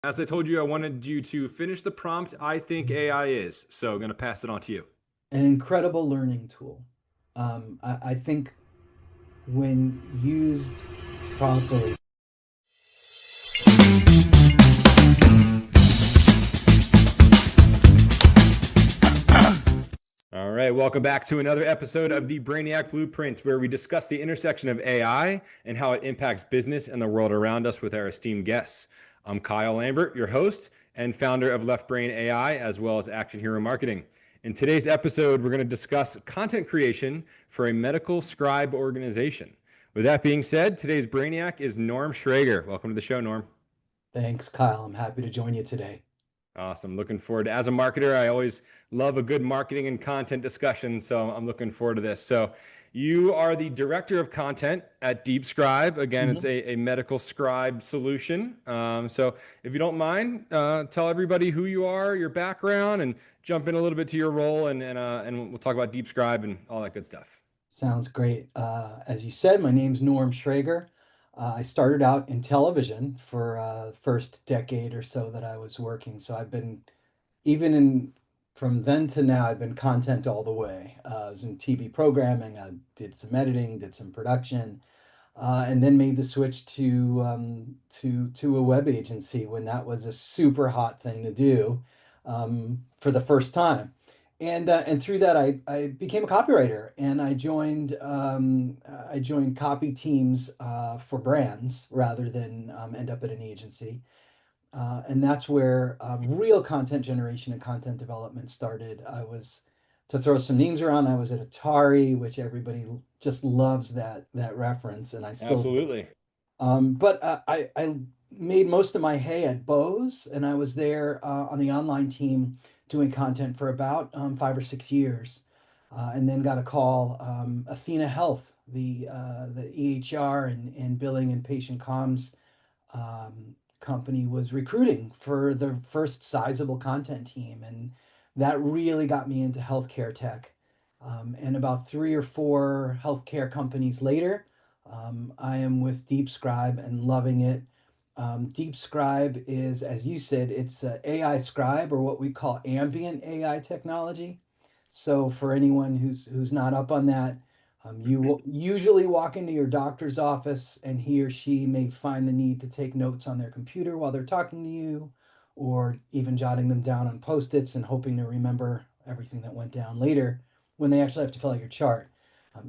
As I told you, I wanted you to finish the prompt. I think AI is. So I'm going to pass it on to you. An incredible learning tool. I think when used properly. All right, welcome back to another episode of the Brainiac Blueprint, where we discuss the intersection of AI and how it impacts business and the world around us with our esteemed guests. I'm Kyle Lambert, your host and founder of Left Brain AI, as well as Action Hero Marketing. In today's episode, we're going to discuss content creation for a medical scribe organization. With that being said, today's Brainiac is Norm Schrager. Welcome to the show, Norm. Thanks, Kyle. I'm happy to join you today. Awesome. Looking forward to, as a marketer, I always love a good marketing and content discussion. So I'm looking forward to this. So you are the director of content at DeepScribe. Again, it's Mhm. a medical scribe solution. So if you don't mind, tell everybody who you are, your background, and jump in a little bit to your role, and we'll talk about DeepScribe and all that good stuff. Sounds great. As you said, my name's Norm Schrager. I started out in television for first decade or so that I was working. So I've been even in from then to now, I've been content all the way. I was in TV programming. I did some editing, did some production, and then made the switch to a web agency when that was a super hot thing to do for the first time. And through that, I became a copywriter, and I joined copy teams for brands rather than end up at an agency. And that's where real content generation and content development started. To throw some names around, I was at Atari, which everybody just loves that reference, and I still do. Absolutely. But I made most of my hay at Bose, and I was there on the online team doing content for about 5 or 6 years, and then got a call. Athena Health, the EHR and billing and patient comms company, was recruiting for the first sizable content team, and that really got me into healthcare tech. And about three or four healthcare companies later, I am with DeepScribe and loving it. DeepScribe is, as you said, it's a AI scribe, or what we call ambient AI technology. So for anyone who's not up on that, you will usually walk into your doctor's office and he or she may find the need to take notes on their computer while they're talking to you, or even jotting them down on post-its and hoping to remember everything that went down later when they actually have to fill out your chart.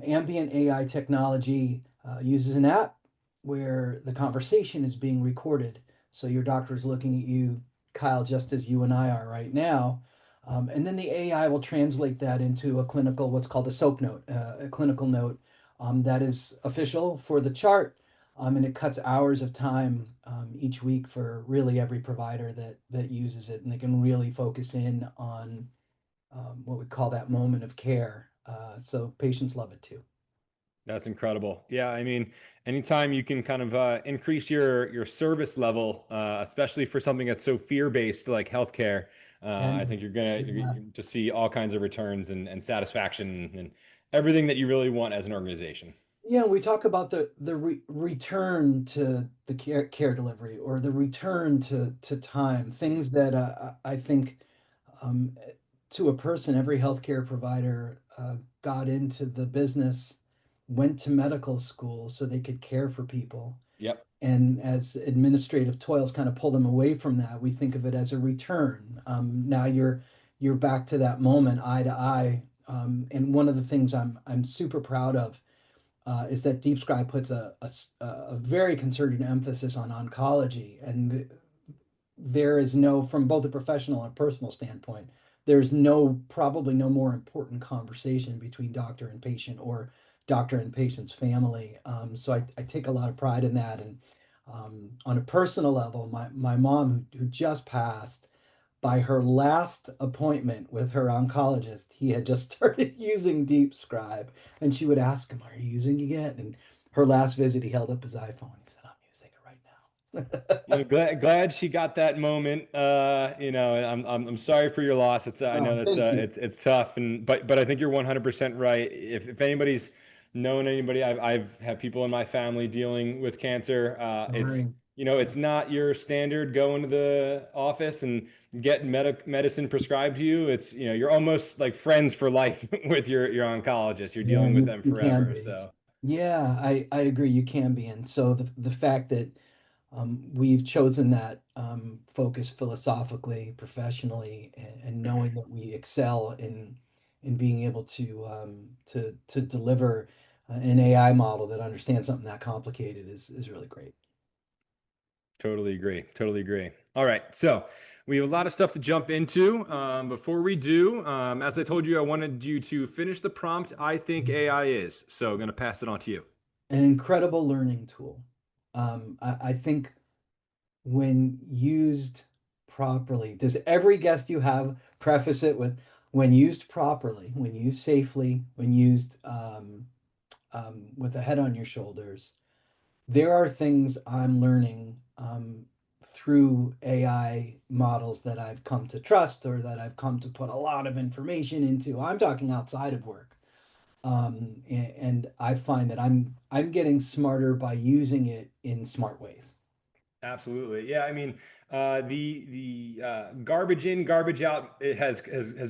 Ambient AI technology uses an app where the conversation is being recorded. So your doctor is looking at you, Kyle, just as you and I are right now. And then the AI will translate that into a clinical, what's called a SOAP note, a clinical note that is official for the chart. And it cuts hours of time each week for really every provider that uses it. And they can really focus in on what we call that moment of care. So patients love it too. That's incredible. Yeah, I mean, anytime you can kind of increase your service level, especially for something that's so fear-based like healthcare, I And think you're yeah, to see all kinds of returns and satisfaction and everything that you really want as an organization. yeah, we talk about the return to the care delivery, or the return to time, things that I think um, to a person, every healthcare provider got into the business, went to medical school so they could care for people. Yep. And as administrative toils kind of pull them away from that, we think of it as a return. Now you're back to that moment, eye to eye. And one of the things I'm super proud of is that DeepScribe puts a very concerted emphasis on oncology, and there is no, from both a professional and a personal standpoint, there's no, probably no more important conversation between doctor and patient, or doctor and patient's family. So I take a lot of pride in that. And on a personal level, my mom, who just passed, by her last appointment with her oncologist, he had just started using DeepScribe, and she would ask him, "Are you using it yet?" And her last visit, he held up his iPhone. He said, "I'm using it right Well, now." glad she got that moment. I'm sorry for your loss. I know Oh, that's thank you. it's tough, and but I think you're 100% right. If anybody's known anybody, I've had people in my family dealing with cancer. It's Sorry. It's not your standard going to the office and get medicine prescribed to you. It's, you're almost like friends for life with your oncologist. You're Yeah, dealing with them you can forever. be. So Yeah, I agree. You can be. And so the fact that we've chosen that focus philosophically, professionally, and knowing that we excel in being able to deliver an AI model that understands something that complicated is really great. totally agree. Totally agree. All right. So we have a lot of stuff to jump into. Before we do, as I told you, I wanted you to finish the prompt. I think AI is. So I'm going to pass it on to you. An incredible learning tool. I think when used properly, does every guest you have preface it with when used properly, when used safely, when used with a head on your shoulders, there are things I'm learning through AI models that I've come to trust or that I've come to put a lot of information into. I'm talking outside of work. And I find that I'm getting smarter by using it in smart ways. Absolutely. Yeah, I mean, garbage in, garbage out, it has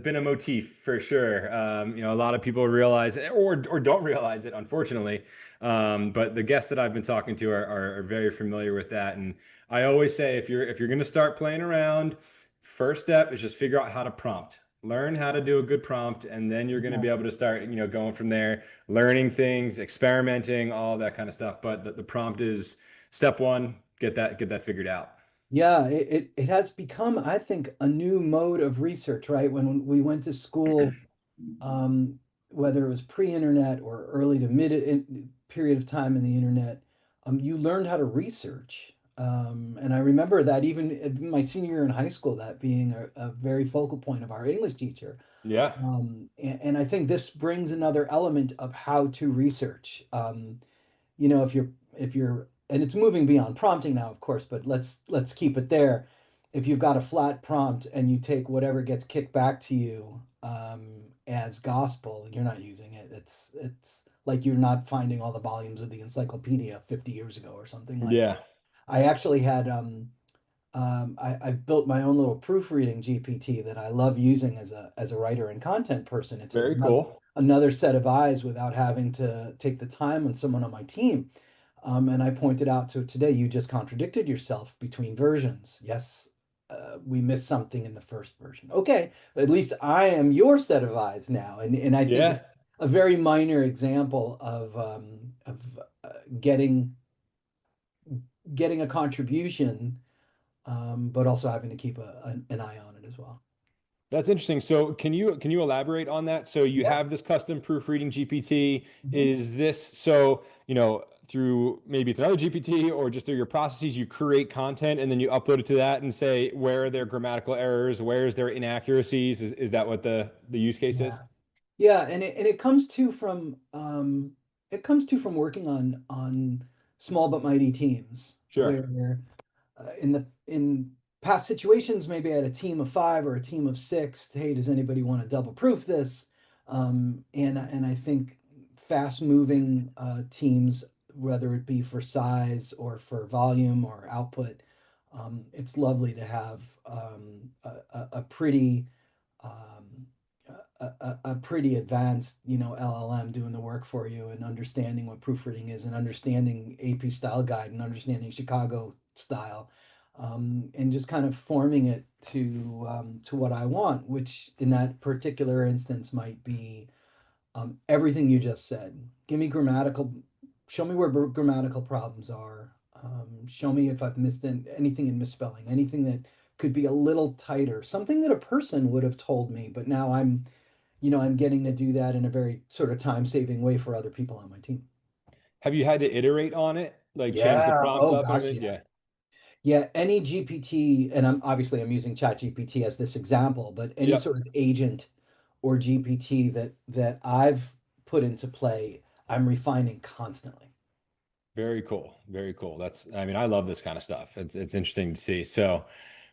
been a motif for sure. A lot of people realize it or don't realize it, unfortunately. But the guests that I've been talking to are very familiar with that. And I always say if you're going to start playing around, first step is just figure out how to prompt. Learn how to do a good prompt, and then you're going to Yeah. be able to start, going from there, learning things, experimenting, all that kind of stuff. But the prompt is step one. Get that figured out. Yeah, it has become, I think, a new mode of research, right? When we went to school, um, whether it was pre-internet or early to mid period of time in the internet, you learned how to research. And I remember that even in my senior year in high school, that being a very focal point of our English teacher. Yeah, And I think this brings another element of how to research. You know, if you're and it's moving beyond prompting now, of course, but let's keep it there. If you've got a flat prompt and you take whatever gets kicked back to you as gospel, you're not using it. It's like you're not finding all the volumes of the encyclopedia 50 years ago or something like that. yeah, I actually had I've built my own little proofreading GPT that I love using as a writer and content person. It's very cool. another set of eyes without having to take the time on someone on my team. And I pointed out to it today, you just contradicted yourself between versions. Yes, we missed something in the first version. Okay, but at least I am your set of eyes now, and I think Yeah, it's a very minor example of getting getting a contribution but also having to keep an eye on it as well. that's interesting. So can you elaborate on that? So you Yeah. have this custom proofreading GPT. Mhm. Is this so, through maybe it's another GPT or just through your processes, you create content and then you upload it to that and say where are there grammatical errors, where is there inaccuracies? Is that what the use case Yeah. is? Yeah, and it comes to from working on small but mighty teams Sure. where in past situations maybe I had a team of five or a team of six. Hey, does anybody want to double proof this? And I think fast moving teams, whether it be for size or for volume or output, it's lovely to have a pretty um, a pretty advanced, LLM doing the work for you and understanding what proofreading is and understanding AP style guide and understanding Chicago style, and just kind of forming it to what I want, which in that particular instance might be everything you just said. Give me grammatical, show me where grammatical problems are. Show me if I've missed anything in misspelling, anything that could be a little tighter, something that a person would have told me, but now I'm getting to do that in a very sort of time-saving way for other people on my team. Have you had to iterate on it? Like change the Yeah. prompt Oh up and gosh, everything? yeah. Yeah. Yeah, any GPT, and I'm using Chat GPT as this example, but any Yep. sort of agent or GPT that I've put into play, I'm refining constantly. Very cool. Very cool. I mean, I love this kind of stuff. It's interesting to see. So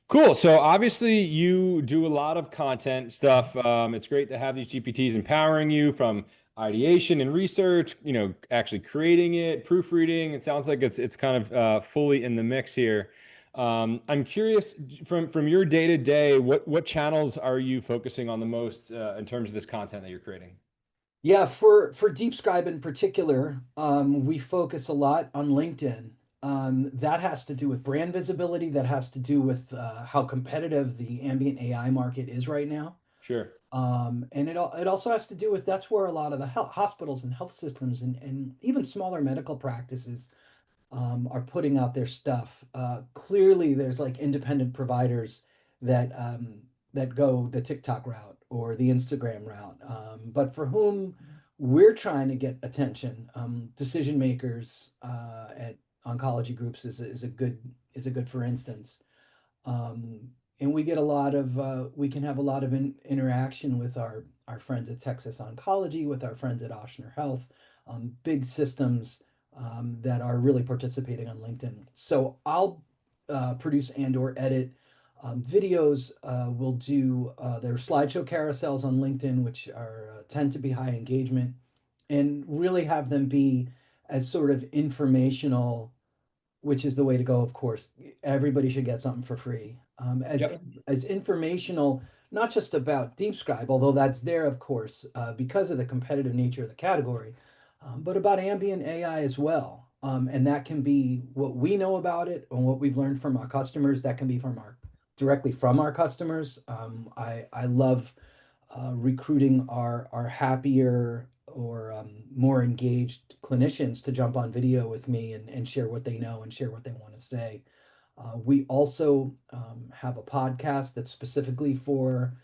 cool. So obviously you do a lot of content stuff. It's great to have these GPTs empowering you from ideation and research, actually creating it, proofreading. It sounds like it's kind of fully in the mix here. I'm curious from your day to day, what channels are you focusing on the most in terms of this content that you're creating? Yeah, for DeepScribe in particular, we focus a lot on LinkedIn. That has to do with brand visibility. That has to do with how competitive the ambient AI market is right now. Sure. And it also has to do with that's where a lot of the hospitals and health systems and even smaller medical practices are putting out their stuff. Clearly, there's like independent providers that go the TikTok route or the Instagram route, but for whom we're trying to get attention, decision makers at oncology groups is a good for instance. Um, and we get a lot of we can have a lot of interaction with our friends at Texas Oncology, with our friends at Ochsner Health, big systems that are really participating on LinkedIn. So I'll produce and or edit videos. We'll do their slideshow carousels on LinkedIn, which are tend to be high engagement, and really have them be as sort of informational, which is the way to go, of course. Everybody should get something for free. Yep. As informational, not just about DeepScribe, although that's there, of course, because of the competitive nature of the category, but about ambient AI as well. And that can be what we know about it and what we've learned from our customers. That can be from our directly from our customers. I love recruiting our happier or more engaged clinicians to jump on video with me and share what they know and share what they want to say. We also have a podcast that's specifically for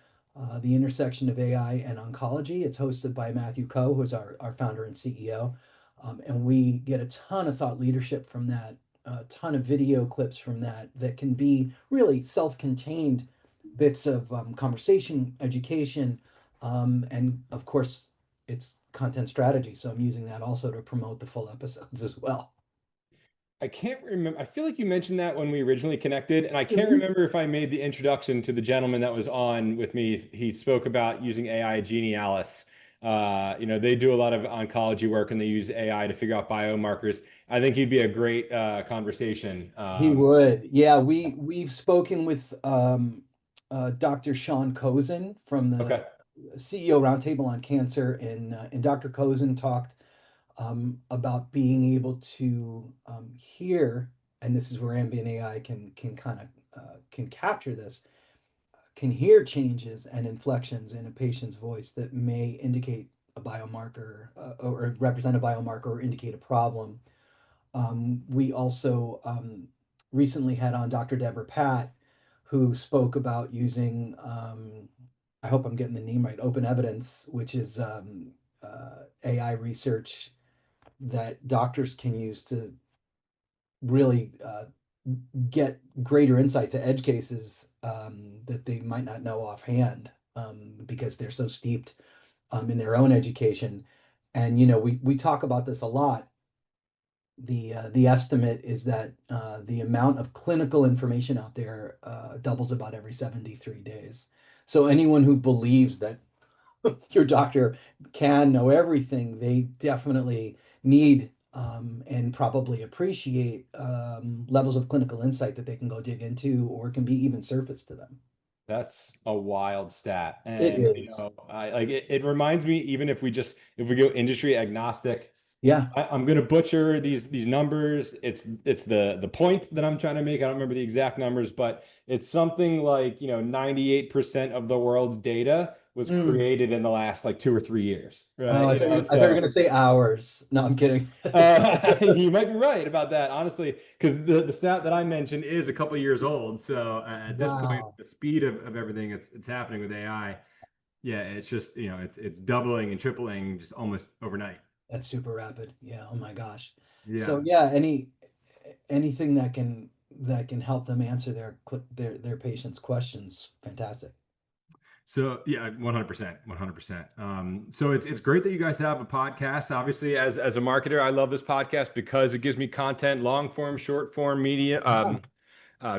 the intersection of AI and oncology. It's hosted by Matthew Coe, who's our founder and CEO. And we get a ton of thought leadership from that, a ton of video clips from that can be really self-contained bits of conversation, education, and of course, it's content strategy. So I'm using that also to promote the full episodes as well. I can't remember. I feel like you mentioned that when we originally connected, and I can't Mhm. remember if I made the introduction to the gentleman that was on with me. He spoke about using AI Genialis. They do a lot of oncology work and they use AI to figure out biomarkers. I think he'd be a great conversation. He would. Yeah, we've spoken with Dr. Sean Cozen from the Okay. CEO Roundtable on Cancer, and Dr. Cozen talked about being able to hear, and this is where ambient AI can kind of can capture this, can hear changes and inflections in a patient's voice that may indicate a biomarker or represent a biomarker or indicate a problem. We also recently had on Dr. Deborah Patt, who spoke about using, I hope I'm getting the name right, open evidence, which is AI research that doctors can use to really get greater insight to edge cases that they might not know offhand because they're so steeped in their own education. And we talk about this a lot. The estimate is that the amount of clinical information out there doubles about every 73 days. So anyone who believes that your doctor can know everything, they definitely need and probably appreciate levels of clinical insight that they can go dig into or can be even surfaced to them. That's a wild stat. It And is. I like it reminds me, even if we go industry agnostic, Yeah. I'm going to butcher these numbers. It's the point that I'm trying to make. I don't remember the exact numbers, but it's something like 98% of the world's data was Mm. created in the last like 2 or 3 years, Oh, right? I thought you were So gonna say hours. No, I'm kidding. you might be right about that, honestly, because the stat that I mentioned is a couple years old. So at this point, Wow. the speed of everything it's happening with AI, yeah, it's just it's doubling and tripling just almost overnight. That's super rapid. Yeah. Oh my gosh. So Yeah. yeah, anything that can help them answer their patients' questions, fantastic. So yeah, 100%, 100%. So it's great that you guys have a podcast. Obviously, as a marketer, I love this podcast because it gives me content, long form, short form, media,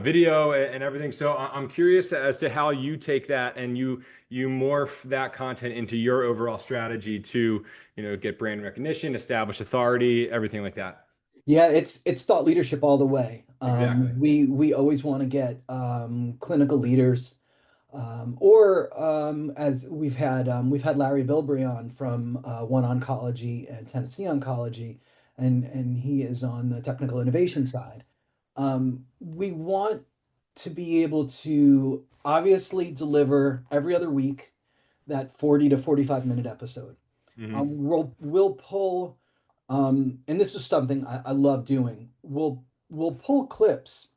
video and everything. So I'm curious as to how you take that and you morph that content into your overall strategy to, get brand recognition, establish authority, everything like that. Yeah, it's thought leadership all the way. Exactly. We always want to get clinical leaders, or as we've had Larry Bilbrey on from One Oncology and Tennessee Oncology, and he is on the technical innovation side. We want to be able to obviously deliver every other week that 40 to 45-minute episode. Hmm. We'll pull, and this is something I love doing. We'll pull clips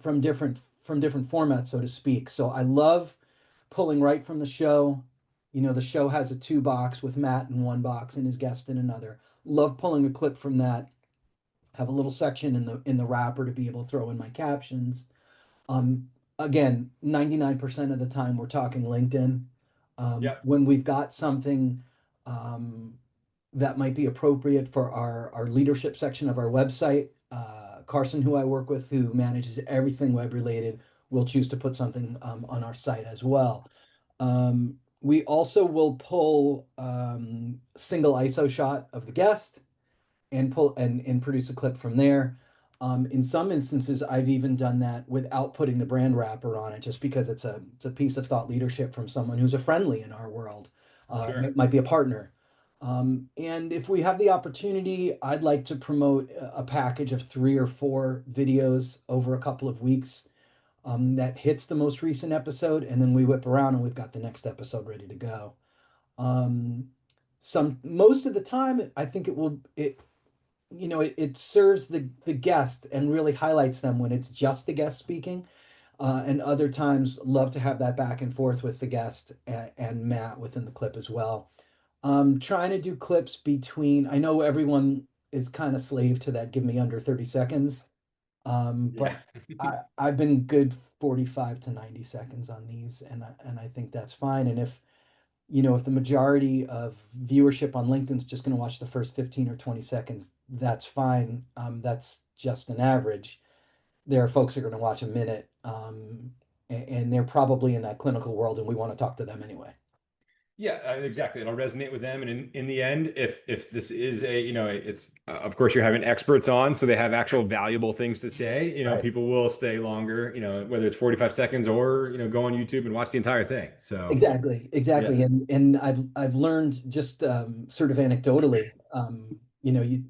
from different formats, so to speak. So I love pulling right from the show. The show has a two box with Matt in one box and his guest in another. Love pulling a clip from that. Have a little section in the wrapper to be able to throw in my captions. Again, 99% of the time we're talking LinkedIn. Yep. When we've got something um, that might be appropriate for our leadership section of our website, Carson, who I work with, who manages everything web related, will choose to put something on our site as well. We also will pull single ISO shot of the guest and pull and produce a clip from there. In some instances, I've even done that without putting the brand wrapper on it, just because it's a piece of thought leadership from someone who's a friendly in our world. Sure. It might be a partner. And if we have the opportunity, I'd like to promote a package of 3 or 4 videos over a couple of weeks that hits the most recent episode, and then we whip around and we've got the next episode ready to go. Um, most of the time, I think it serves the guest and really highlights them when it's just the guest speaking. And other times, love to have that back and forth with the guest and Matt within the clip as well. Trying to do clips between, I know everyone is kind of slave to that, give me under 30 seconds. Yeah. But I've been good 45 to 90 seconds on these, and I think that's fine. And if the majority of viewership on LinkedIn is just going to watch the first 15 or 20 seconds, that's fine. That's just an average. There are folks who are going to watch a minute, and they're probably in that clinical world, and we want to talk to them anyway. Yeah, exactly. It'll resonate with them. And in the end, if this is it's of course you're having experts on, so they have actual valuable things to say. Right. People will stay longer. Whether it's 45 seconds or go on YouTube and watch the entire thing. So Exactly, yeah, exactly. And I've learned just sort of anecdotally, you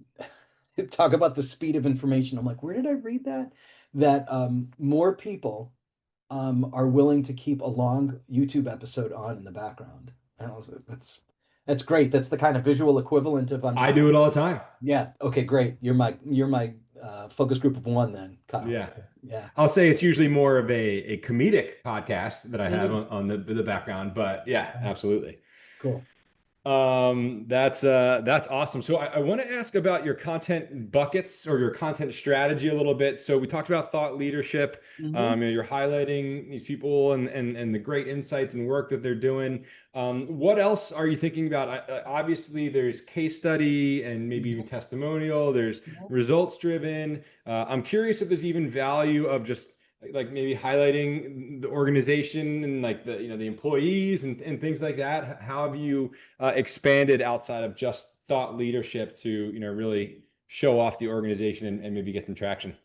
talk about the speed of information. I'm like, where did I read that? That more people are willing to keep a long YouTube episode on in the background. And I was like, that's great. That's the kind of visual equivalent of I'm I just, do it all the time. yeah, okay, great. You're my focus group of one then, Kyle. Yeah. Yeah. I'll say it's usually more of a comedic podcast that I have Mhm. on the background, but yeah, absolutely. Cool. That's awesome. So I want to ask about your content buckets or your content strategy a little bit. So we talked about thought leadership. Hmm. You're highlighting these people and the great insights and work that they're doing. What else are you thinking about? Obviously, there's case study and maybe even testimonial. There's results driven. I'm curious if there's even value of just like maybe highlighting the organization and like the employees and things like that. How have you expanded outside of just thought leadership to really show off the organization and maybe get some traction?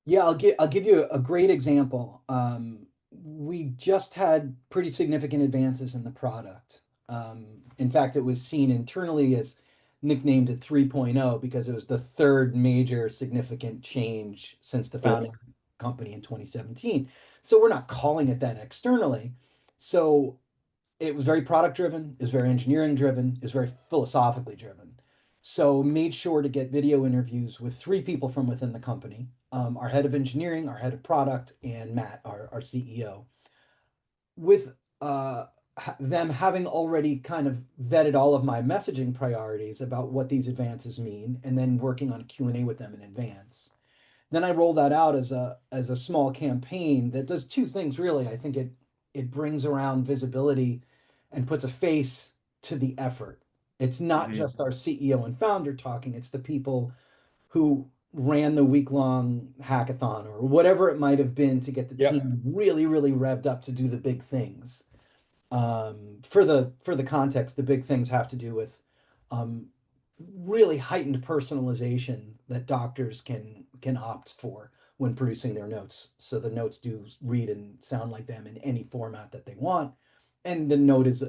Yeah, I'll give you a great example. We just had pretty significant advances in the product. In fact, it was seen internally as nicknamed at 3.0 because it was the third major significant change since the founding Sure. of the company in 2017. So we're not calling it that externally. So it was very product driven, is very engineering driven, is very philosophically driven. So made sure to get video interviews with 3 people from within the company, our head of engineering, our head of product, and Matt, our CEO, with them having already kind of vetted all of my messaging priorities about what these advances mean, and then working on a Q&A with them in advance. Then I roll that out as a small campaign that does 2 things really. I think it brings around visibility and puts a face to the effort. It's not Hmm. just our CEO and founder talking, it's the people who ran the week-long hackathon or whatever it might have been to get the Yep. team really, really revved up to do the big things. For the context, the big things have to do with um, really heightened personalization that doctors can opt for when producing their notes. So the notes do read and sound like them in any format that they want, and the note is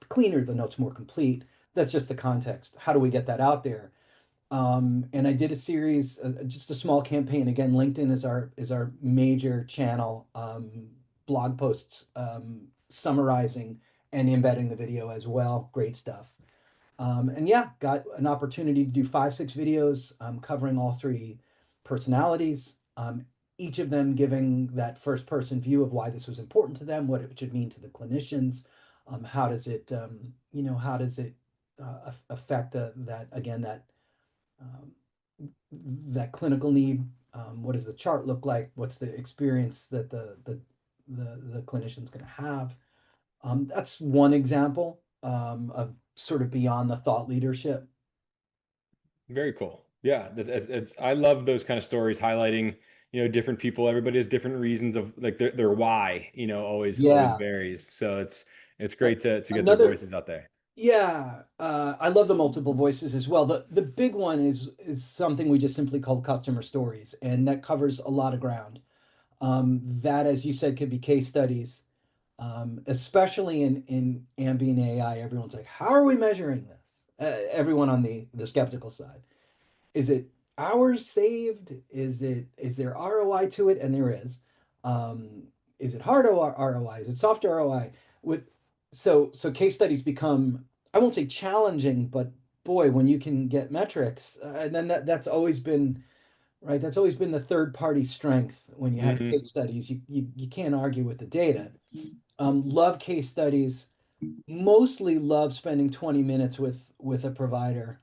cleaner. The note's more complete. That's just the context. How do we get that out there? And I did a series, just a small campaign. Again, LinkedIn is our major channel. Blog posts summarizing and embedding the video as well. Great stuff. And yeah, got an opportunity to do 5, 6 videos covering all three personalities. Each of them giving that first person view of why this was important to them, what it should mean to the clinicians, how does it, how does it affect that again um, that clinical need. What does the chart look like? What's the experience that the clinician's going to have? That's one example of sort of beyond the thought leadership. Very cool. Yeah, I love those kind of stories highlighting, different people. Everybody has different reasons of like their why, always Yeah. varies. So it's Uh, great to get their Another, voices out there. yeah, I love the multiple voices as well. The big one is something we just simply call customer stories, and that covers a lot of ground. That, as you said, could be case studies, especially in ambient AI. Everyone's like, how are we measuring this? Everyone on the skeptical side. Is it hours saved? Is there ROI to it? And there is. Is it hard ROI? Is it soft ROI? With so case studies become, I won't say challenging, but boy, when you can get metrics, and then that's always been right. That's always been the third party strength when you have Hmm. case studies. You can't argue with the data. Love case studies. Mostly love spending 20 minutes with a provider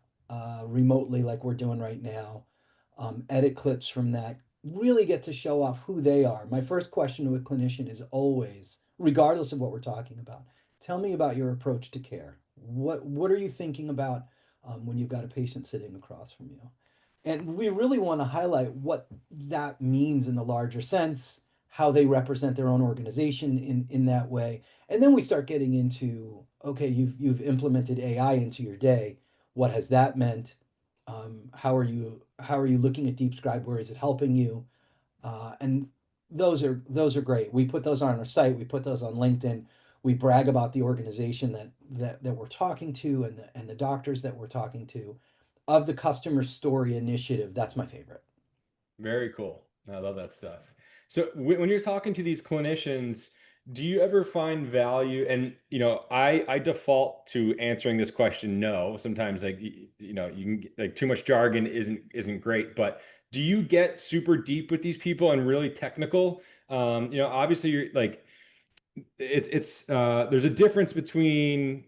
remotely like we're doing right now. Edit clips from that. Really get to show off who they are. My first question to a clinician is always, regardless of what we're talking about, tell me about your approach to care. What are you thinking about when you've got a patient sitting across from you? And we really want to highlight what that means in the larger sense, how they represent their own organization in that way. And then we start getting into, okay, you've implemented AI into your day. What has that meant? How are you looking at DeepScribe? Where is it helping you? And those are great. We put those on our site. We put those on LinkedIn. We brag about the organization that we're talking to and the doctors that we're talking to. Of the customer story initiative, that's my favorite. Very cool. I love that stuff. So when you're talking to these clinicians, do you ever find value? And I default to answering this question no. Sometimes like you can like too much jargon isn't great, but do you get super deep with these people and really technical? Obviously you're like it's there's a difference between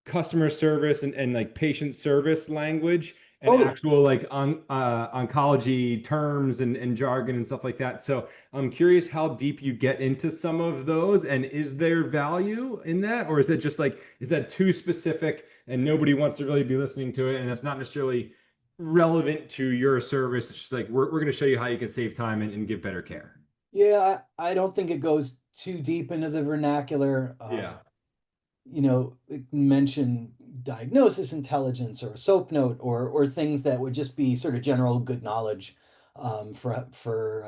customer service and like patient service language and Totally. actual like oncology terms and jargon and stuff like that. So I'm curious how deep you get into some of those, and is there value in that, or is it just like is that too specific and nobody wants to really be listening to it, and it's not necessarily relevant to your service? It's just like we're going to show you how you can save time and give better care. Yeah, I don't think it goes too deep into the vernacular. Yeah. Mention diagnosis intelligence or a soap note or things that would just be sort of general good knowledge for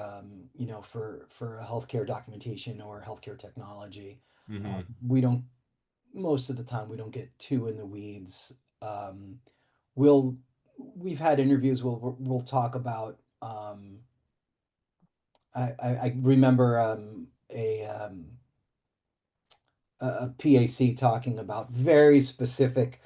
healthcare documentation or healthcare technology. Hmm. We don't Most of the time we don't get too in the weeds. We'll we've had interviews where we'll talk about I remember a PAC talking about very specific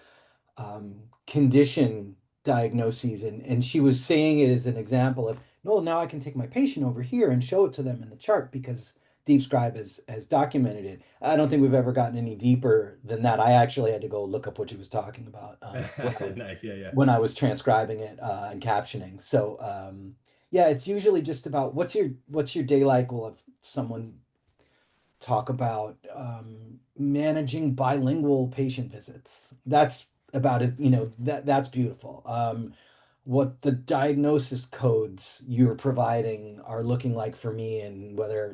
condition diagnoses, and she was saying it as an example of, no, now I can take my patient over here and show it to them in the chart because DeepScribe has documented it. I don't think we've ever gotten any deeper than that. I actually had to go look up what she was talking about Nice. Yeah, yeah. when I was transcribing it and captioning. So yeah, it's usually just about what's your day like. We'll have someone talk about managing bilingual patient visits. That's about that's beautiful. what the diagnosis codes you're providing are looking like for me and whether,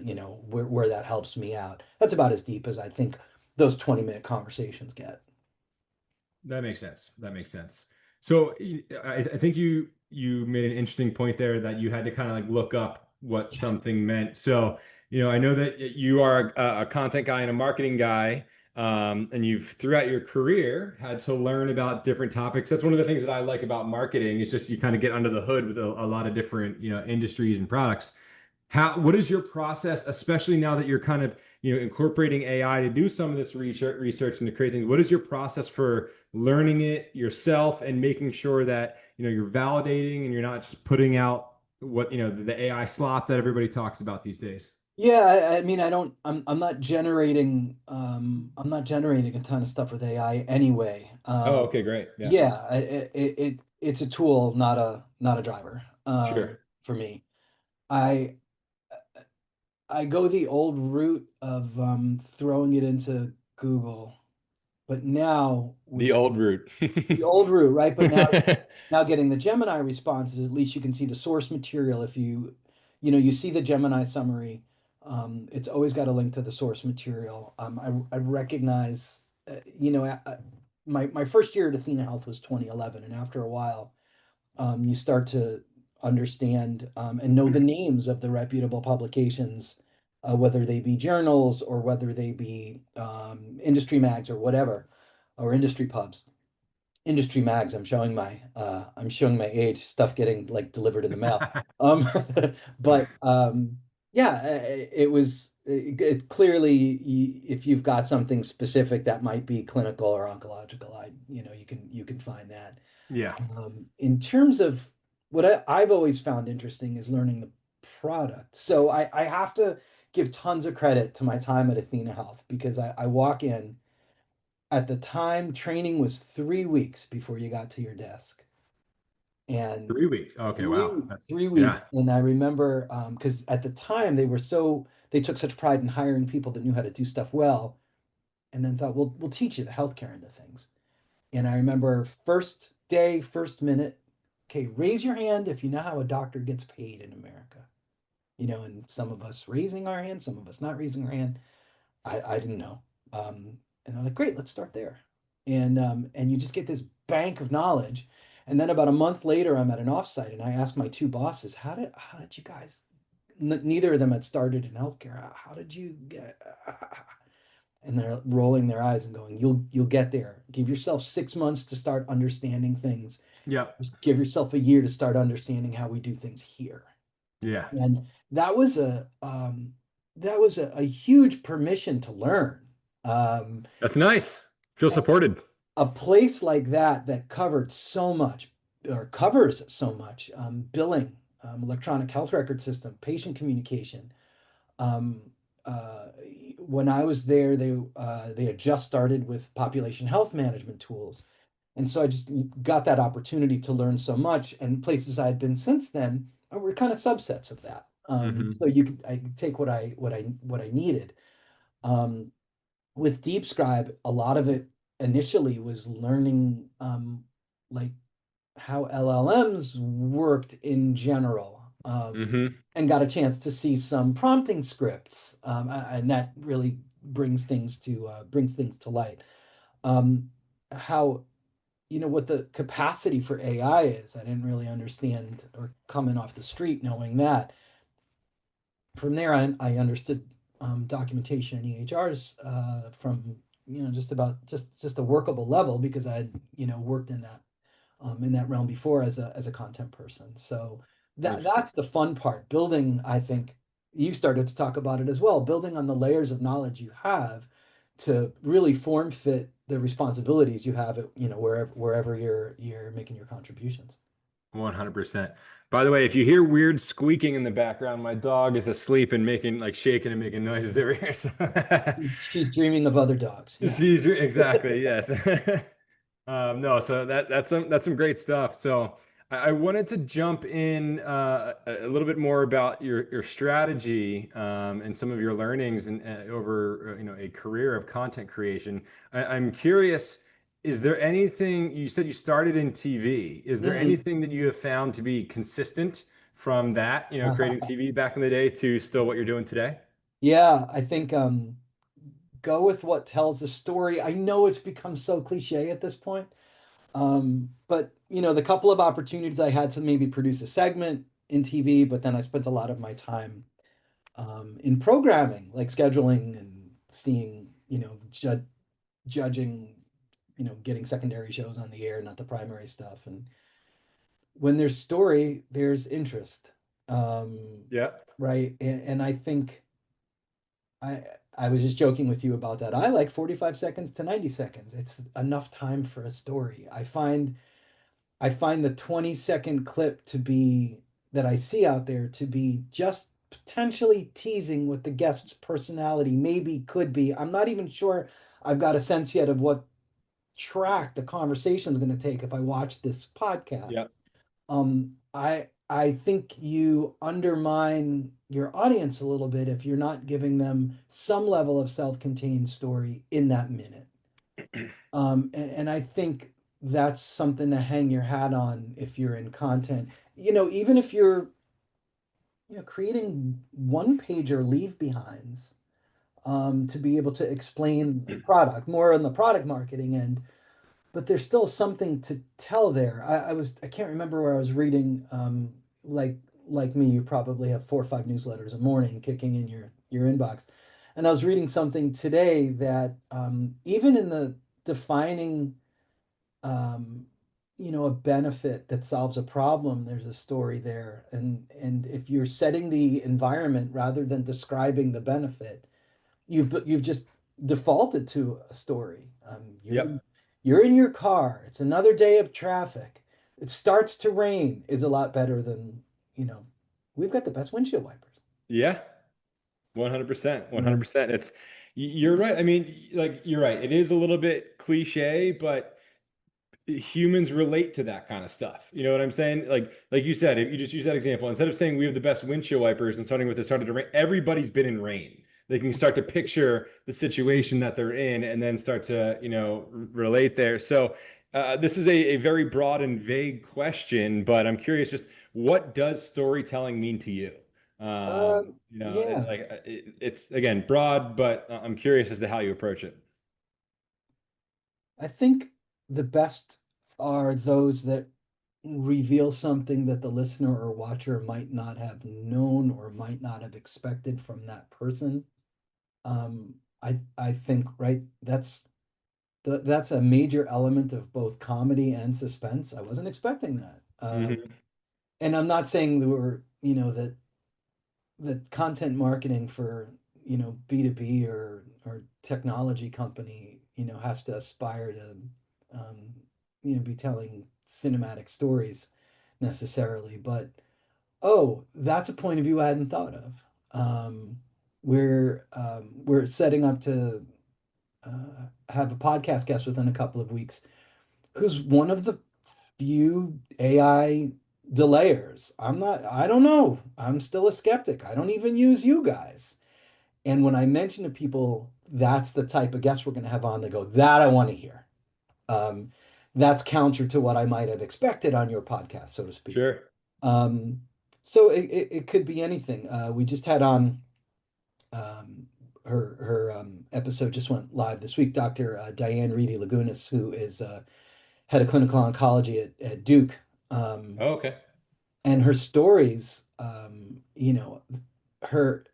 where that helps me out. That's about as deep as I think those 20-minute conversations get. That makes sense. That makes sense. So I think you made an interesting point there that you had to kind of like look up what something meant. So, I know that you are a content guy and a marketing guy, and you've throughout your career had to learn about different topics. That's one of the things that I like about marketing is just you kind of get under the hood with a lot of different, industries and products. What is your process, especially now that you're kind of, incorporating AI to do some of this research and to create things? What is your process for learning it yourself and making sure that, you're validating and you're not just putting out what, the AI slop that everybody talks about these days? Yeah, I mean, I'm not generating a ton of stuff with AI anyway. Oh, okay, great. Yeah, Yeah, it's a tool, not a driver, sure. for me. I I go the old route of throwing it into Google, but now The with old route. the old route, right? But now getting the Gemini responses, at least you can see the source material. If you see the Gemini summary, it's always got a link to the source material. I recognize, my first year at Athena Health was 2011, and after a while, you start to understand and know the names of the reputable publications, whether they be journals or whether they be industry mags or whatever, or industry pubs. Industry mags. I'm showing my age. Stuff getting like delivered in the mail. Um, but yeah, clearly if you've got something specific that might be clinical or oncological, you can find that. Yeah. In terms of what I've always found interesting is learning the product. So I have to give tons of credit to my time at Athena Health because I walk in at the time training was 3 weeks before you got to your desk. And 3 weeks. Okay, three wow. That's three yeah. weeks. And I remember because at the time they took such pride in hiring people that knew how to do stuff well, and then thought, we'll teach you the healthcare end of things. And I remember first day, first minute, okay, raise your hand if you know how a doctor gets paid in America. And some of us raising our hand, some of us not raising our hand. I didn't know. And I'm like, great, let's start there. And you just get this bank of knowledge. And then about a month later, I'm at an offsite and I asked my two bosses, how did you guys, neither of them had started in healthcare. How did you get, and they're rolling their eyes and going, you'll get there. Give yourself 6 months to start understanding things. Yep. Just give yourself a year to start understanding how we do things here. Yeah. And that was a huge permission to learn. Um, That's nice. Feel supported. a place like that covered so much or covers so much, billing, electronic health record system, patient communication. Um, uh, when I was there, they had just started with population health management tools. And so I just got that opportunity to learn so much. And places I had been since then were kind of subsets of that. Hmm. So I could take what I needed. Um, with DeepScribe, a lot of it initially was learning like how LLMs worked in general, Hmm. and got a chance to see some prompting scripts, and that really brings things to light. Um, how what the capacity for AI is. I didn't really understand or coming off the street knowing that. From there, I understood documentation and EHRs from just a workable level because I had worked in that realm before as a content person. So Interesting. that's the fun part. Building, I think you started to talk about it as well. Building on the layers of knowledge you have to really form fit the responsibilities you have at wherever you're making your contributions. 100%. By the way, if you hear weird squeaking in the background, my dog is asleep and making like shaking and making noises over here. So She's dreaming of other dogs. Yes. exactly, yes. No, so that's some great stuff. So I wanted to jump in a little bit more about your strategy and some of your learnings and over a career of content creation. I'm curious. Is there anything you said you started in TV? Is there Mm. anything that you have found to be consistent from that, creating TV back in the day to still what you're doing today? Yeah, I think go with what tells the story. I know it's become so cliche at this point. But the couple of opportunities I had to maybe produce a segment in TV, but then I spent a lot of my time in programming, like scheduling and seeing, judging, getting secondary shows on the air, not the primary stuff. And when there's story, there's interest. Um, Yeah. right. And I think I I was just joking with you about that. I like 45 seconds to 90 seconds. It's enough time for a story. I find the 20-second clip to be that I see out there to be just potentially teasing what the guest's personality maybe could be. I'm not even sure I've got a sense yet of what track the conversation is going to take if I watch this podcast. Yeah. I think you undermine your audience a little bit if you're not giving them some level of self-contained story in that minute. And I think that's something to hang your hat on if you're in content. Even if you're, creating one page or leave behinds, to be able to explain a product more on the product marketing end, but there's still something to tell there. I can't remember where I was reading, like me, you probably have 4 or 5 newsletters a morning kicking in your inbox. And I was reading something today that even in the defining um, a benefit that solves a problem, there's a story there. And if you're setting the environment rather than describing the benefit, you've just defaulted to a story. You're Yep. you're in your car. It's another day of traffic. It starts to rain is a lot better than, you know, we've got the best windshield wipers. Yeah. 100%. Yeah. 100%. You're right. I mean, like you're right. It is a little bit cliche, but humans relate to that kind of stuff. You know what I'm saying? Like you said, if you just use that example, instead of saying we have the best windshield wipers and starting with it started to rain, everybody's been in rain. They can start to picture the situation that they're in and then start to, relate there. So this is a very broad and vague question, but I'm curious just what does storytelling mean to you? Yeah. It's again broad, but I'm curious as to how you approach it. I think the best are those that reveal something that the listener or watcher might not have known or might not have expected from that person. I think, right, that's a major element of both comedy and suspense. I wasn't expecting that. Hmm. And I'm not saying that that content marketing for, B2B or technology company, has to aspire to be telling cinematic stories necessarily, but oh, that's a point of view I hadn't thought of. Um, we're setting up to have a podcast guest within a couple of weeks who's one of the few AI delayers. I don't know. I'm still a skeptic. I don't even use you guys. And when I mention to people that's the type of guest we're going to have on, they go, that I want to hear. Um, that's counter to what I might have expected on your podcast, so to speak. Sure. Um, so it could be anything. We just had on her episode just went live this week. Dr. Diane Reedy Lagunas, who is head of clinical oncology at Duke, um, Oh, okay. and her stories, her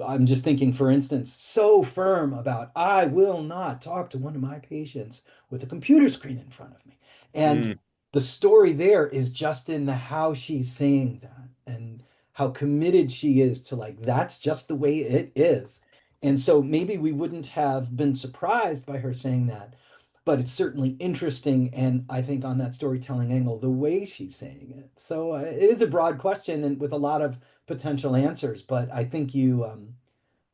I'm just thinking, for instance, so firm about I will not talk to one of my patients with a computer screen in front of me. And Mm, the story there is just in the how she's saying that and how committed she is to, like, that's just the way it is. And so maybe we wouldn't have been surprised by her saying that, but it's certainly interesting. And I think on that storytelling angle, the way she's saying it. So it is a broad question and with a lot of potential answers, but I think you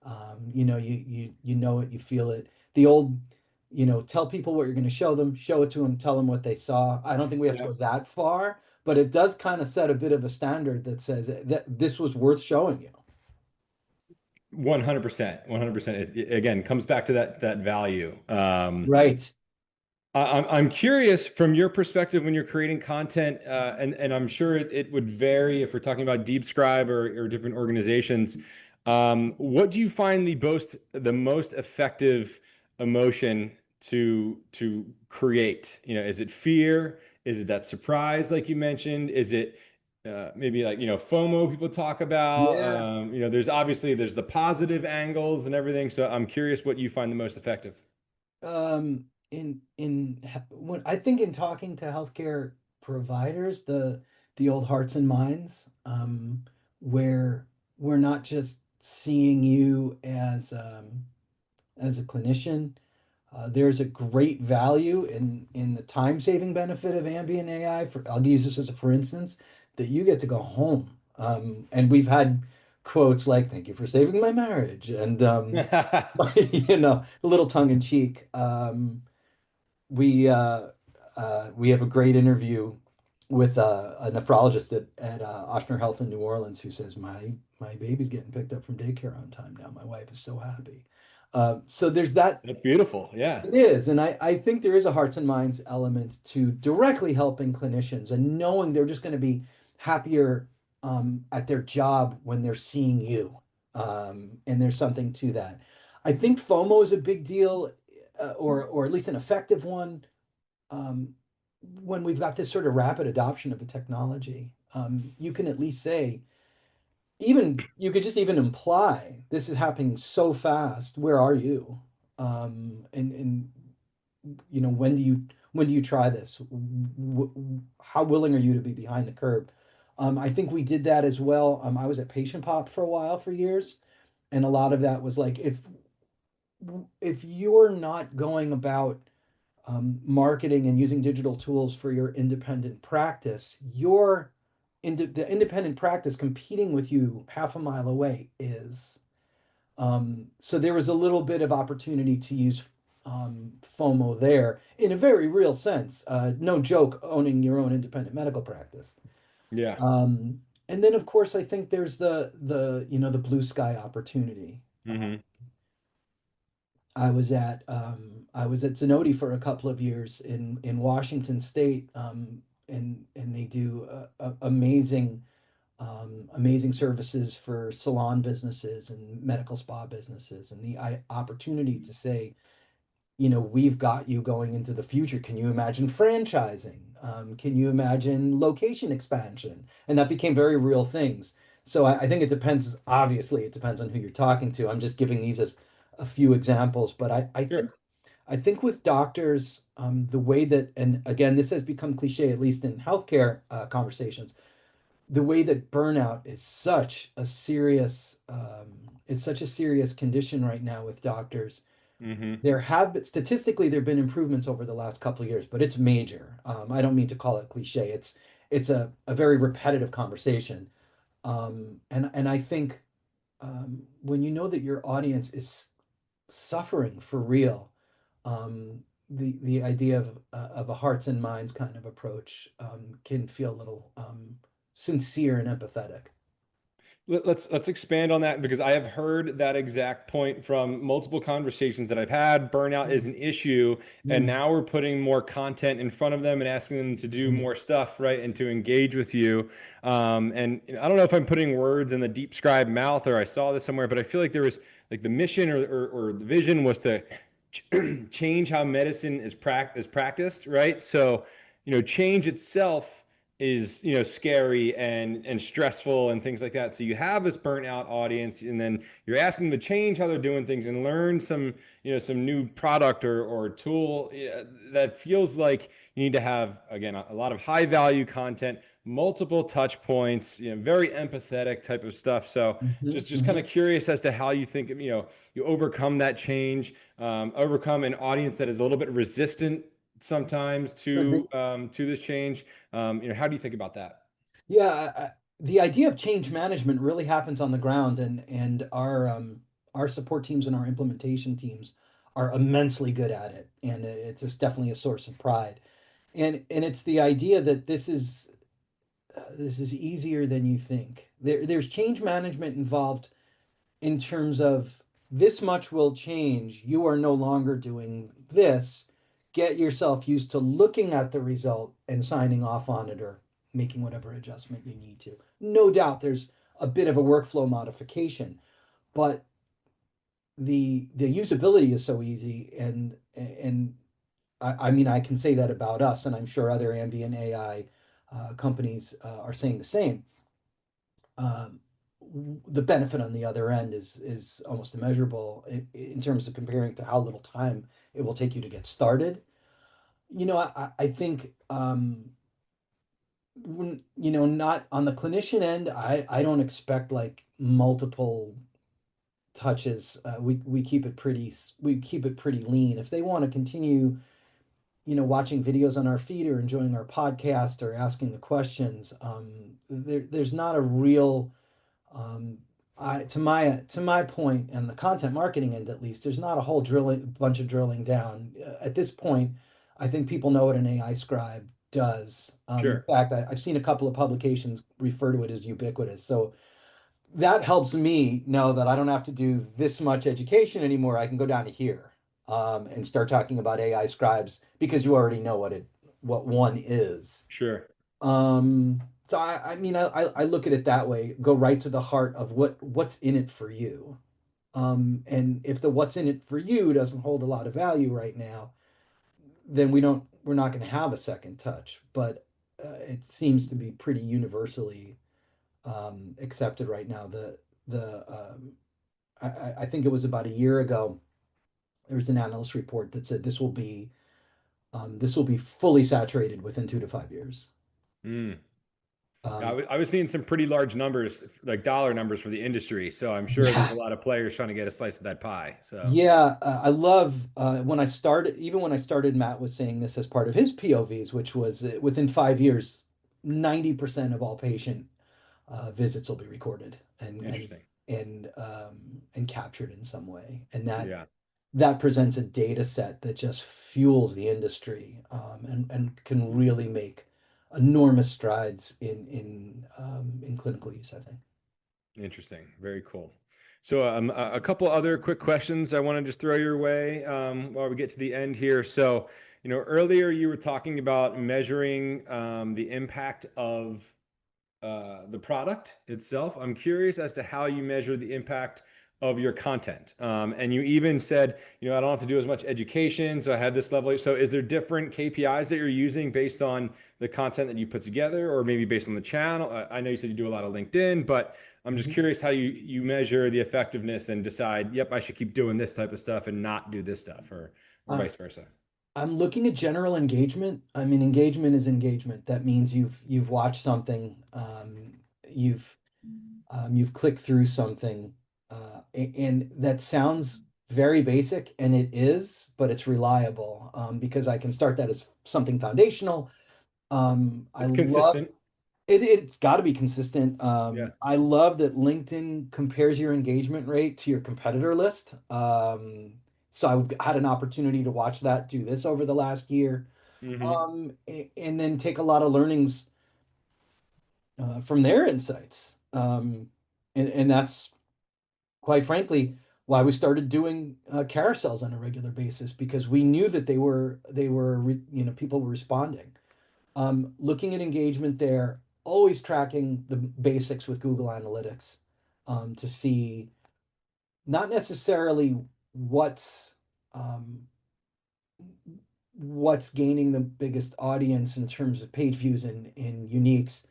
know it, you feel it. The old, tell people what you're going to show them, show it to them, tell them what they saw. I don't think we have to yeah. go that far, but it does kind of set a bit of a standard that says that this was worth showing you. 100%, 100%. Again, comes back to that value. Right. I'm curious from your perspective when you're creating content, and I'm sure it would vary if we're talking about DeepScribe or different organizations. What do you find the most effective emotion to create? Is it fear? Is it that surprise, like you mentioned? Is it maybe like FOMO people talk about? Yeah. There's the positive angles and everything. So I'm curious what you find the most effective. When I think in talking to healthcare providers, the old hearts and minds, where we're not just seeing you as a clinician. There's a great value in the time saving benefit of ambient AI. I'll use this as a for instance, that you get to go home. And we've had quotes like "Thank you for saving my marriage," and a little tongue in cheek. We have a great interview with a nephrologist at Ochsner Health in New Orleans who says my baby's getting picked up from daycare on time now. My wife is so happy. So there's that. That's beautiful. Yeah. It is, and I think there is a hearts and minds element to directly helping clinicians and knowing they're just going to be happier at their job when they're seeing you. And there's something to that. I think FOMO is a big deal, or at least an effective one, um, when we've got this sort of rapid adoption of a technology. You can at least say, even you could just even imply this is happening so fast. Where are you? And when do you try this? How willing are you to be behind the curve? I think we did that as well. I was at Patient Pop for a while, for years, and a lot of that was like, if you're not going about marketing and using digital tools for your independent practice, the independent practice competing with you half a mile away is. So there was a little bit of opportunity to use FOMO there in a very real sense. No joke, owning your own independent medical practice. Yeah. And then, of course, I think there's the blue sky opportunity. Hmm. I was at Zenoti for a couple of years in Washington State, and they do amazing services for salon businesses and medical spa businesses, and the opportunity to say, we've got you going into the future. Can you imagine franchising? Can you imagine location expansion? And that became very real things. So I think it depends. Obviously, it depends on who you're talking to. I'm just giving these as a few examples, but I think Sure. I think with doctors, the way that, and again, this has become cliche, at least in healthcare conversations, the way that burnout is such a serious condition right now with doctors. Hmm. Statistically, there have been improvements over the last couple of years, but it's major. I don't mean to call it cliche. It's a very repetitive conversation. And I think when you know that your audience is suffering for real, the idea of a hearts and minds kind of approach can feel a little sincere and empathetic. Let's expand on that because I have heard that exact point from multiple conversations that I've had. Burnout is Mm, an issue, and mm, now we're putting more content in front of them and asking them to do mm. more stuff, right, and to engage with you. And I don't know if I'm putting words in the deep scribe mouth or I saw this somewhere, but I feel like there was like the mission or the vision was to change how medicine is practiced, right? So, change itself is scary and stressful and things like that. So you have this burnt out audience, and then you're asking them to change how they're doing things and learn some new product or tool that feels like you need to have again a lot of high value content, multiple touch points, very empathetic type of stuff. So Mhm, just kind of mhm. curious as to how you think you overcome that change, overcome an audience that is a little bit resistant sometimes Could be. to this change. How do you think about that? Yeah, the idea of change management really happens on the ground, and our support teams and our implementation teams are immensely good at it, and it's just definitely a source of pride. And it's the idea that this is easier than you think. There's change management involved in terms of this much will change. You are no longer doing this. Get yourself used to looking at the result and signing off on it or making whatever adjustment you need to. No doubt there's a bit of a workflow modification, but the usability is so easy, and I mean, I can say that about us, and I'm sure other ambient AI companies are saying the same. Um, the benefit on the other end is almost immeasurable in terms of comparing to how little time it will take you to get started. I think not on the clinician end, I don't expect like multiple touches. We keep it pretty lean. If they want to continue, watching videos on our feed or enjoying our podcast or asking the questions, there's not a real, um, to my point, and the content marketing end at least, there's not a whole bunch of drilling down. At this point, I think people know what an AI scribe does. In Sure. fact, I've seen a couple of publications refer to it as ubiquitous. So that helps me know that I don't have to do this much education anymore. I can go down to here, and start talking about AI scribes because you already know what one is. Sure. So I mean, I look at it that way. Go right to the heart of what's in it for you. And if the what's in it for you doesn't hold a lot of value right now, then we're not going to have a second touch. But it seems to be pretty universally accepted right now. I think it was about a year ago, there was an analyst report that said this will be fully saturated within 2 to 5 years. Mm. Um, I was seeing some pretty large numbers, like dollar numbers for the industry. So I'm sure there's a yeah, lot of players trying to get a slice of that pie. So yeah. I love when I started. Even when I started, Matt was saying this as part of his POVs, which was within 5 years, 90% of all patient visits will be recorded interesting. and captured in some way, and that Yeah. that presents a data set that just fuels the industry, and can really make enormous strides in clinical use, I think. Interesting. Very cool. So a couple other quick questions I want to just throw your way while we get to the end here. So, earlier you were talking about measuring the impact of the product itself. I'm curious as to how you measure the impact of your content. And you even said, I don't have to do as much education, so I have this level. So is there different KPIs that you're using based on the content that you put together, or maybe based on the channel? I know you said you do a lot of LinkedIn, but I'm just Mhm. curious how you measure the effectiveness and decide, yep, I should keep doing this type of stuff and not do this stuff, or Uh, vice versa. I'm looking at general engagement. I mean, engagement is engagement. That means you've watched something, you've you've clicked through something, and that sounds very basic, and it is, but it's reliable, because I can start that as something foundational. I It's love consistent. it's got to be consistent. Yeah. I love that LinkedIn compares your engagement rate to your competitor list. So I've had an opportunity to watch that do this over the last year, Hmm. and then take a lot of learnings from their insights. And that's quite frankly why we started doing carousels on a regular basis, because we knew that people were responding. Looking at engagement there, always tracking the basics with Google Analytics, to see not necessarily what's um, what's gaining the biggest audience in terms of page views and uniques,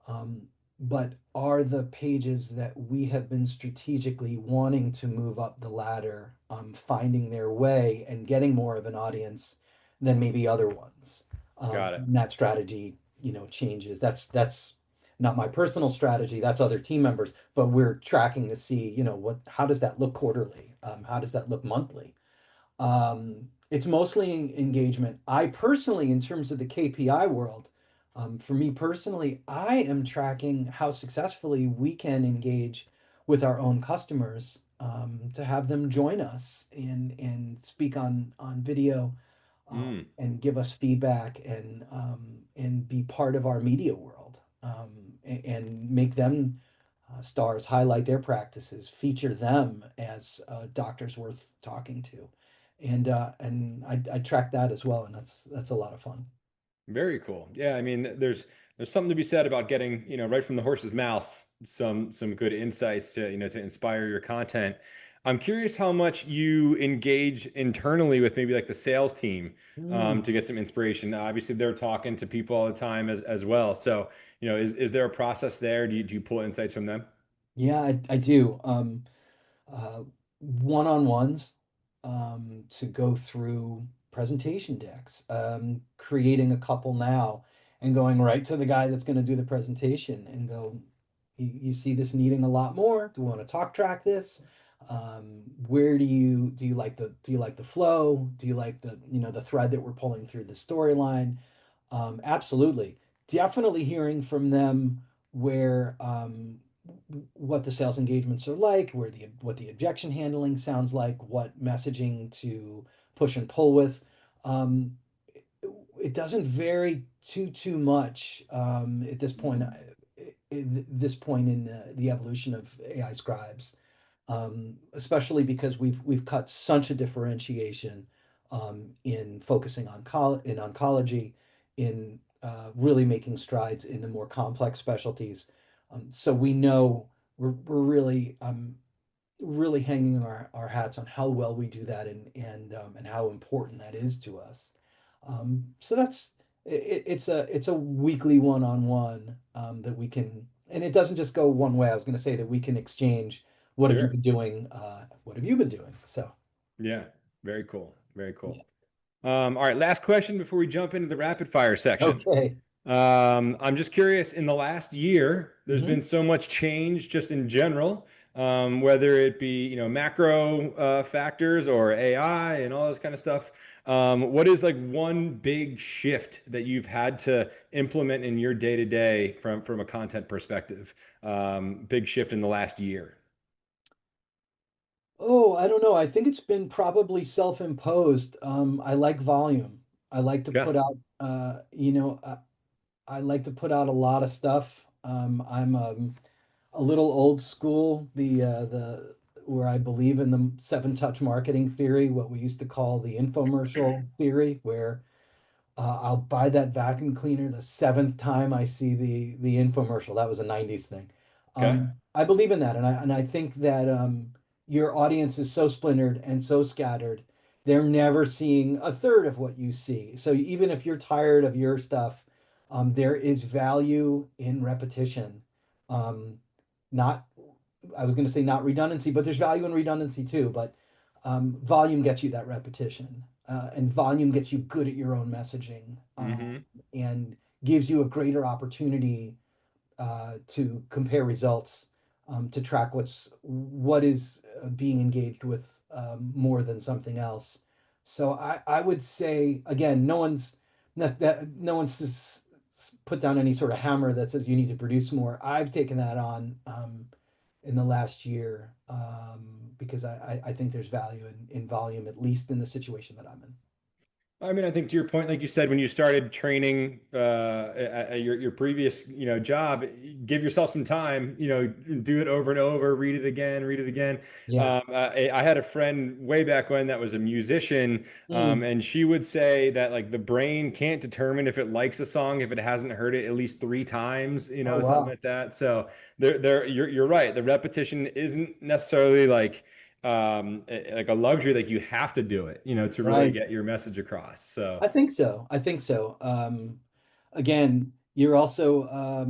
um, but are the pages that we have been strategically wanting to move up the ladder, finding their way and getting more of an audience than maybe other ones. Got it. And that strategy, changes. That's not my personal strategy. That's other team members, but we're tracking to see, how does that look quarterly? How does that look monthly? It's mostly engagement. I personally, in terms of the KPI world, for me personally, I am tracking how successfully we can engage with our own customers, to have them join us and speak on video, Mm. and give us feedback and be part of our media world, and make them stars, highlight their practices, feature them as doctors worth talking to, and I track that as well, and that's a lot of fun. Very cool. Yeah, I mean, there's something to be said about getting, right from the horse's mouth, some good insights to, to inspire your content. I'm curious how much you engage internally with maybe like the sales team, Mm. to get some inspiration. Obviously, they're talking to people all the time as well. So, is there a process there? Do you pull insights from them? Yeah, I do. One-on-ones to go through presentation decks, creating a couple now and going right to the guy that's going to do the presentation and go, you see this needing a lot more. Do we want to talk track this? Where do you like the flow? Do you like the thread that we're pulling through the storyline? Absolutely. Definitely hearing from them where what the sales engagements are like, what the objection handling sounds like, what messaging to push and pull with. Um, it doesn't vary too much at this point. This point in the evolution of AI scribes, especially because we've cut such a differentiation in focusing on in oncology, in really making strides in the more complex specialties. So we know we're really hanging our hats on how well we do that and how important that is to us. So it's a weekly one-on-one that we can, and it doesn't just go one way. I was going to say that we can exchange what have you Sure. been doing? What have you been doing? So Yeah. Very cool. Very yeah. cool. All right, last question before we jump into the rapid fire section. Okay. I'm just curious, in the last year, there's Mhm. been so much change just in general, whether it be, macro factors or AI and all this kind of stuff. What is like one big shift that you've had to implement in your day to day from a content perspective? Big shift in the last year. Oh, I don't know. I think it's been probably self-imposed. I like volume. I like to Yeah. put out, I like to put out a lot of stuff. I'm a little old school, the where I believe in the seven touch marketing theory, what we used to call the infomercial theory, where I'll buy that vacuum cleaner the seventh time I see the infomercial. That was a 90s thing. Okay. I believe in that, and I think that your audience is so splintered and so scattered, they're never seeing a third of what you see. So even if you're tired of your stuff, there is value in repetition. Um, not, I was going to say not redundancy, but there's value in redundancy too. But volume gets you that repetition, and volume gets you good at your own messaging, Mm-hmm. and gives you a greater opportunity to compare results, to track what is being engaged with more than something else. So I would say again, no one's put down any sort of hammer that says you need to produce more. I've taken that on in the last year because I think there's value in volume, at least in the situation that I'm in. I mean, I think to your point, like you said, when you started training at your previous, job, give yourself some time, do it over and over, read it again, read it again. Yeah. I had a friend way back when that was a musician, Mm. and she would say that like the brain can't determine if it likes a song if it hasn't heard it at least 3 times, Oh something wow. like that. So you're right. The repetition isn't necessarily like a luxury, like you have to do it, to really Right. get your message across. So I think so. I think so. Again, you're also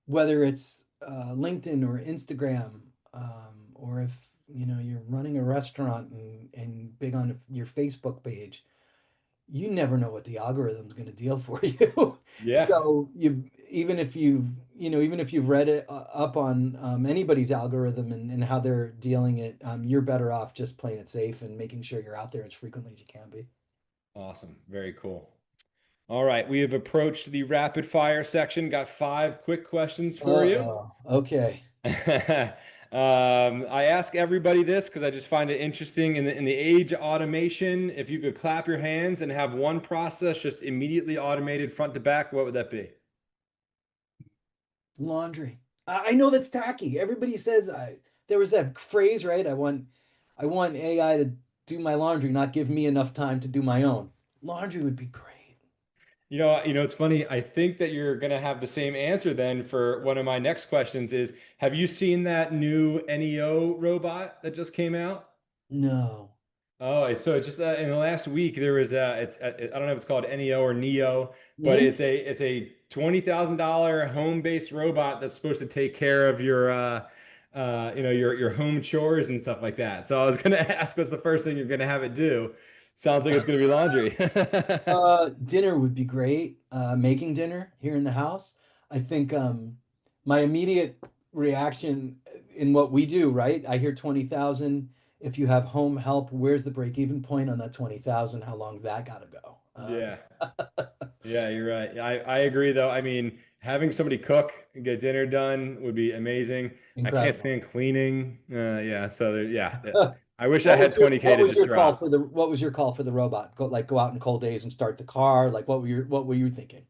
whether it's LinkedIn or Instagram, or if you're running a restaurant and big on your Facebook page, you never know what the algorithm's going to deal for you. yeah, So even if you've read it up on anybody's algorithm and how they're dealing it, you're better off just playing it safe and making sure you're out there as frequently as you can be. awesome, very cool. All right, we have approached the rapid fire section. Got 5 quick questions for you. Uh-oh. Okay. I ask everybody this because I just find it interesting in the age of automation. If you could clap your hands and have one process just immediately automated front to back, what would that be? Laundry. I know that's tacky. Everybody says there was that phrase, right? I want AI to do my laundry, not give me enough time to do my own. Laundry would be great. It's funny. I think that you're gonna have the same answer then for one of my next questions is, have you seen that new NEO robot that just came out? No. Oh, so it's just in the last week there was I don't know if it's called NEO or Neo, but Hmm? it's a $20,000 home-based robot that's supposed to take care of your your home chores and stuff like that. So I was gonna ask, what's the first thing you're gonna have it do? Sounds like it's gonna be laundry. Dinner would be great. Making dinner here in the house. I think my immediate reaction in what we do, right? I hear 20,000. If you have home help, where's the break even point on that 20,000? How long's that gotta go? Yeah. Yeah, you're right. I agree though. I mean, having somebody cook and get dinner done would be amazing. I can't Incredible. stand cleaning. Yeah, so I wish I had 20K What to was just your call drop. for what was your call for the robot? Go out in cold days and start the car? Like what were you thinking?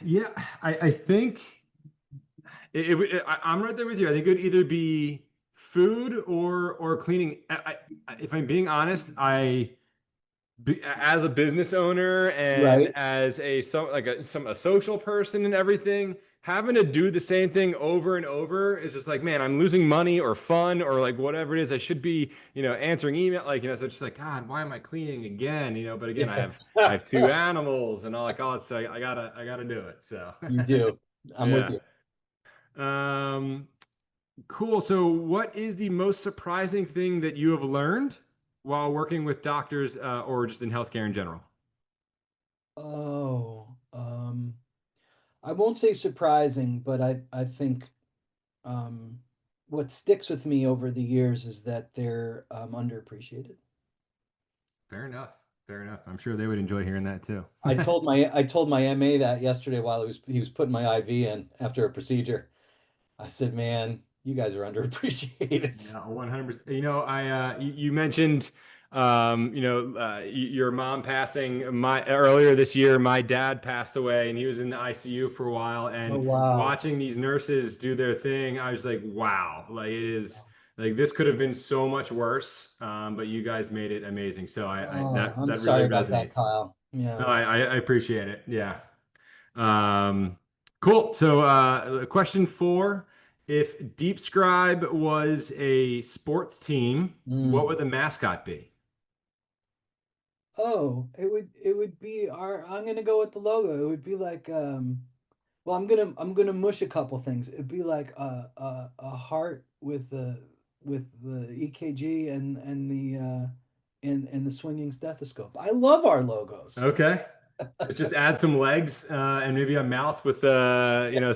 Yeah, I think I'm right there with you. I think it would either be food or cleaning. If I'm being honest, as a business owner and Right. as a social person and everything, having to do the same thing over and over is just like, man, I'm losing money or fun or like whatever it is. I should be, answering email, so it's just like, God, why am I cleaning again? But again, Yeah. I have two animals and all like, oh, so I gotta do it. So You do. I'm with yeah. you. Um, cool. So what is the most surprising thing that you have learned while working with doctors, or just in healthcare in general? Oh, I won't say surprising, but I think um, what sticks with me over the years is that they're underappreciated. Fair enough. Fair enough. I'm sure they would enjoy hearing that too. I told my MA that yesterday while he was putting my IV in after a procedure. I said, "Man, you guys are underappreciated." Yeah, 100%. You mentioned, your mom passing. My earlier this year, my dad passed away, and he was in the ICU for a while. Oh And wow. watching these nurses do their thing, I was like, wow, like it is like this could have been so much worse. But you guys made it amazing. So I Oh, that I'm that really sorry about that, resonates. Kyle. No, Yeah. I appreciate it. Yeah. Um, cool. So, question four, if DeepScribe was a sports team, what would Mm. the mascot be? Oh, it would be our I'm gonna go with the logo. It would be like well I'm gonna mush a couple things. It'd be like a heart with the EKG and the swinging stethoscope. I love our logos. Okay. Just add some legs, and maybe a mouth with,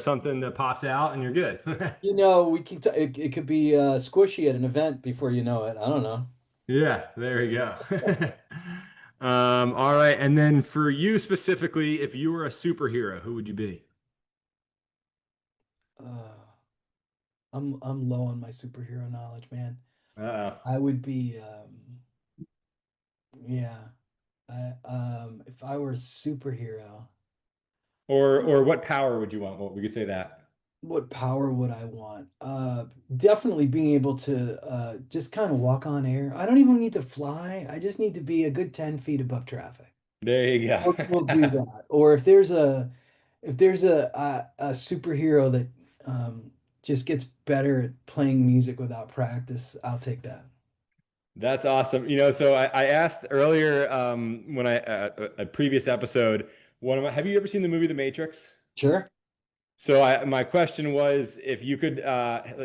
something that pops out and you're good. You know, we can it could be squishy at an event before you know it. I don't know. Yeah, there you go. All right. And then for you specifically, if you were a superhero, who would you be? Uh, I'm low on my superhero knowledge, man. Uh-oh. I would be yeah. If I were a superhero, Or what power would you want? Well, we could say that. what power would I want? Definitely being able to just kind of walk on air. I don't even need to fly. I just need to be a good 10 feet above traffic. There you go. We'll do that. Or if there's a superhero that just gets better at playing music without practice, I'll take that. That's awesome. So I asked earlier, when a previous episode, have you ever seen the movie The Matrix? Sure. So my question was, if you could,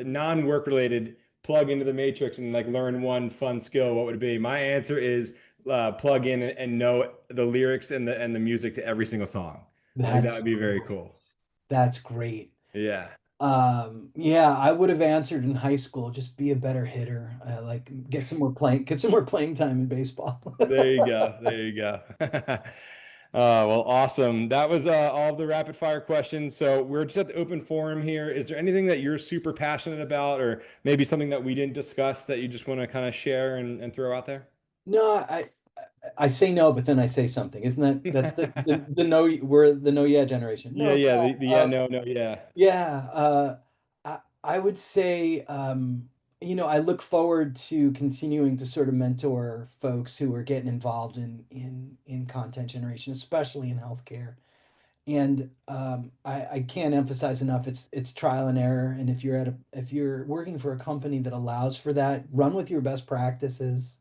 non-work related, plug into The Matrix and like learn one fun skill, what would it be? My answer is, plug in and know the lyrics and the music to every single song. I think that would That's be very great. cool. That's great. Yeah. Yeah, I would have answered in high school, just be a better hitter. Like get some more playing time in baseball. There you go. There you go. Well, awesome. That was, all of the rapid fire questions. So we're just at the open forum here. Is there anything that you're super passionate about, or maybe something that we didn't discuss that you just want to kind of share and throw out there? No, I say no, but then I say something. Isn't that's the no we're the no yeah generation. Yeah, No, yeah, yeah, yeah, no, no, yeah. yeah. I would say, I look forward to continuing to sort of mentor folks who are getting involved in content generation, especially in healthcare. And I can't emphasize enough, it's trial and error. And if you're working for a company that allows for that, run with your best practices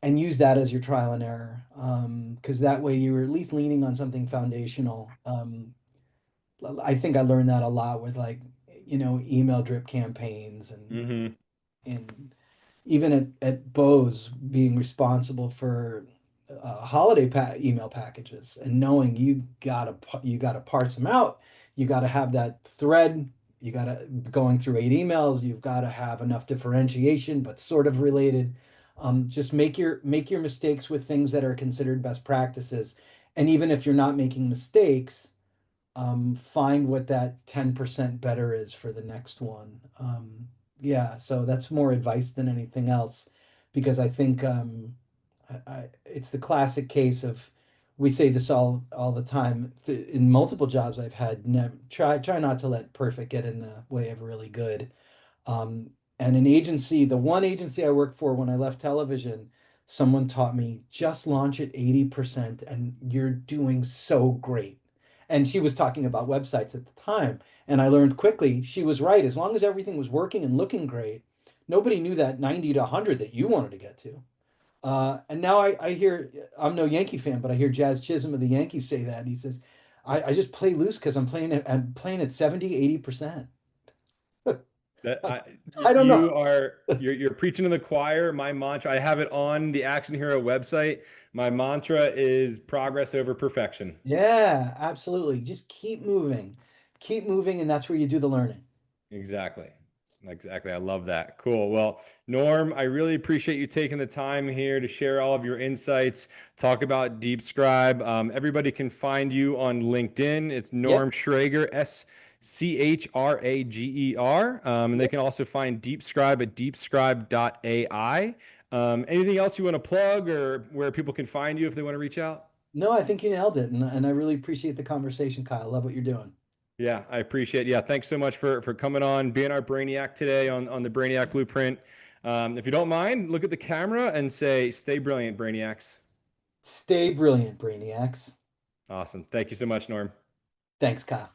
and use that as your trial and error. Because that way you're at least leaning on something foundational. I think I learned that a lot with like, email drip campaigns Mm-hmm. and even at Bose being responsible for holiday email packages and knowing you gotta parse them out. You gotta have that thread. You gotta going through 8 emails. You've got to have enough differentiation, but sort of related. Just make your mistakes with things that are considered best practices, and even if you're not making mistakes, find what that 10% better is for the next one. Yeah, so that's more advice than anything else, because I think it's the classic case of we say this all the time in multiple jobs I've had. Never, try not to let perfect get in the way of really good. Um, and an agency, the one agency I worked for when I left television, someone taught me just launch at 80% and you're doing so great. And she was talking about websites at the time. And I learned quickly she was right. As long as everything was working and looking great, nobody knew that 90 to 100 that you wanted to get to. And now I hear, I'm no Yankee fan, but I hear Jazz Chisholm of the Yankees say that. And he says, I just play loose because I'm playing at 70, 80%. That I don't know. you're preaching to the choir. My mantra, I have it on the Action Hero website. My mantra is progress over perfection. Yeah, absolutely. Just keep moving, and that's where you do the learning. Exactly. Exactly. I love that. Cool. Well, Norm, I really appreciate you taking the time here to share all of your insights, talk about DeepScribe. Everybody can find you on LinkedIn. It's Yep. Norm Schrager, Schrager. And they Yep. can also find DeepScribe at deepscribe.ai. Anything else you want to plug or where people can find you if they want to reach out? No, I think you nailed it, and I really appreciate the conversation, Kyle. Love what you're doing. Yeah, I appreciate it. Yeah, thanks so much for coming on, being our Brainiac today on the Brainiac Blueprint. If you don't mind, look at the camera and say, "Stay brilliant, Brainiacs." Stay brilliant, Brainiacs. Awesome. Thank you so much, Norm. Thanks, Kyle.